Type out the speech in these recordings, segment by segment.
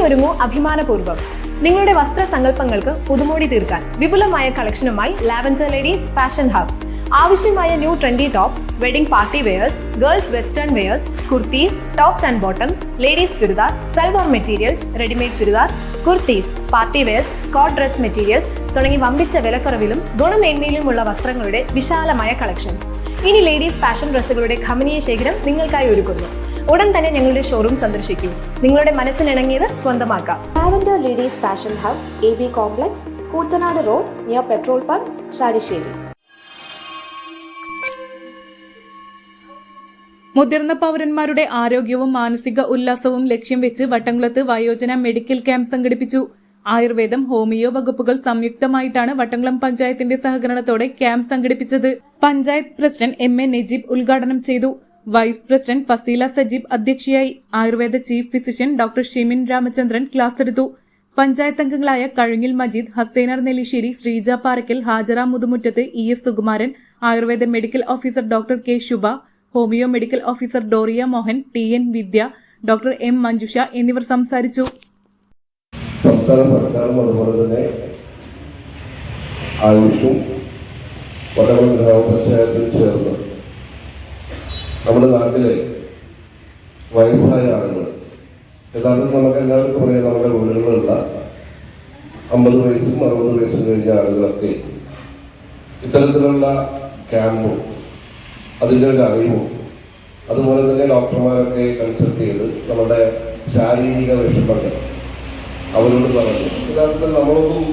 ഒരുങ്ങൂ അഭിമാനപൂർവ്വം. നിങ്ങളുടെ വസ്ത്രസങ്കല്പങ്ങൾക്ക് പുതുമോടി തീർക്കാൻ വിപുലമായ കളക്ഷനുമായി ലാവൻഡർ ലേഡീസ് ഫാഷൻ ഹബ്. ആവശ്യമായ new trendy tops, wedding party wears, girls western wears, kurtis, tops and bottoms, ladies churidar, salwar materials, readymade churidar, kurtis, party wears, coat dress material തുടങ്ങി വമ്പിച്ച വിലക്കുറവിലും ഗുണമേന്മയിലുമുള്ള വസ്ത്രങ്ങളുടെ വിശാലമായ കളക്ഷൻസ്. ഇനി ലേഡീസ് ഫാഷൻ ഡ്രസ്സുകളുടെ ഖമനീയ ശേഖരം നിങ്ങൾക്കായി ഒരുക്കുന്നു. ഉടൻ തന്നെ ഞങ്ങളുടെ ഷോറൂം സന്ദർശിക്കൂ. നിങ്ങളുടെ മനസ്സിനിണങ്ങിയത് സ്വന്തമാക്കാം. Lavender ladies fashion hub, AB complex, Koottanad road, near petrol pump, Chalissery. മുതിർന്ന പൗരന്മാരുടെ ആരോഗ്യവും മാനസിക ഉല്ലാസവും ലക്ഷ്യം വെച്ച് വട്ടംകുളത്ത് വയോജന മെഡിക്കൽ ക്യാമ്പ് സംഘടിപ്പിച്ചു. ആയുർവേദം, ഹോമിയോ വകുപ്പുകൾ സംയുക്തമായിട്ടാണ് വട്ടംകുളം പഞ്ചായത്തിന്റെ സഹകരണത്തോടെ ക്യാമ്പ് സംഘടിപ്പിച്ചത്. പഞ്ചായത്ത് പ്രസിഡന്റ് MA നജീബ് ഉദ്ഘാടനം ചെയ്തു. വൈസ് പ്രസിഡന്റ് ഫസീല സജീബ് അധ്യക്ഷയായി. Ayurveda chief physician doctor Shimin Ramachandran class എടുത്തു. പഞ്ചായത്ത് അംഗങ്ങളായ Kazhungil Majeed, Hasainar Nellissery, Sreeja Parakkal, Hajara Muthumuttath, ES Sukumaran, Ayurveda medical officer doctor K Shubha, homeo medical officer Doria Mohan, TN Vidya, doctor M Manjusha എന്നിവർ സംസാരിച്ചു. സംസ്ഥാന സർക്കാരും അതുപോലെ തന്നെ ആയുഷും വട്ടംകുളം ഗ്രാമപഞ്ചായത്തും ചേർന്ന് നമ്മുടെ നാട്ടിലെ വയസ്സായ ആളുകൾ, യഥാർത്ഥത്തിൽ നമുക്ക് എല്ലാവർക്കും പറയാം, നമ്മുടെ വീടുകളിലുള്ള 50 വയസ്സും 60 വയസ്സും കഴിഞ്ഞ ആളുകളൊക്കെ ഇത്തരത്തിലുള്ള ക്യാമ്പും അതിൻ്റെ ഒരു അറിവും അതുപോലെ തന്നെ ഡോക്ടർമാരൊക്കെ കൺസൾട്ട് ചെയ്ത് നമ്മുടെ ശാരീരിക വിഷമങ്ങൾ അവരോട് പറഞ്ഞു. യഥാർത്ഥത്തിൽ നമ്മളൊന്നും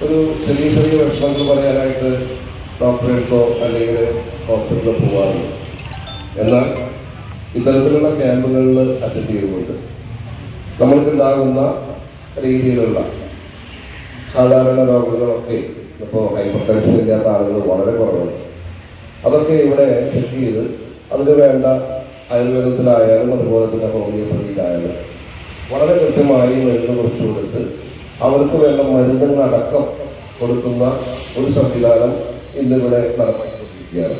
ഒരു ചെറിയ ചെറിയ വിഷമങ്ങൾ പറയാനായിട്ട് ഡോക്ടറെ അടുത്തോ അല്ലെങ്കിൽ ഹോസ്പിറ്റലിൽ പോകാറുണ്ട്. എന്നാൽ ഇത്തരത്തിലുള്ള ക്യാമ്പുകളിൽ അറ്റൻഡ് ചെയ്തുകൊണ്ട് നമ്മൾക്കുണ്ടാകുന്ന രീതിയിലുള്ള സാധാരണ രോഗങ്ങളൊക്കെ, ഇപ്പോൾ ഹൈപ്പർ ടെൻഷൻ ഇല്ലാത്ത ആളുകൾ വളരെ കുറവാണ്. അതൊക്കെ ഇവിടെ ചെക്ക് ചെയ്ത് അതിന് വേണ്ട ആയുർവേദത്തിലായാലും അതുപോലെ തന്നെ ഹോമിയോപ്പതിയിലായാലും വളരെ കൃത്യമായി മരുന്ന് കുറിച്ച് കൊടുത്ത് അവർക്ക് വേണ്ട മരുന്നുകളടക്കം കൊടുക്കുന്ന ഒരു സംവിധാനം ഇന്നിവിടെ നടപ്പാക്കിക്കൊണ്ടിരിക്കുകയാണ്.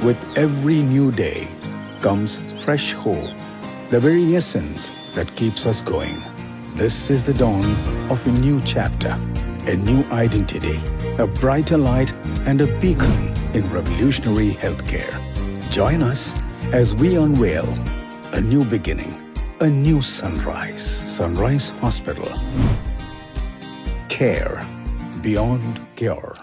With every new day comes fresh hope, the very essence that keeps us going. This is the dawn of a new chapter, a new identity, a brighter light and a beacon in revolutionary healthcare. Join us as we unveil a new beginning, a new sunrise. Sunrise Hospital. Care beyond cure.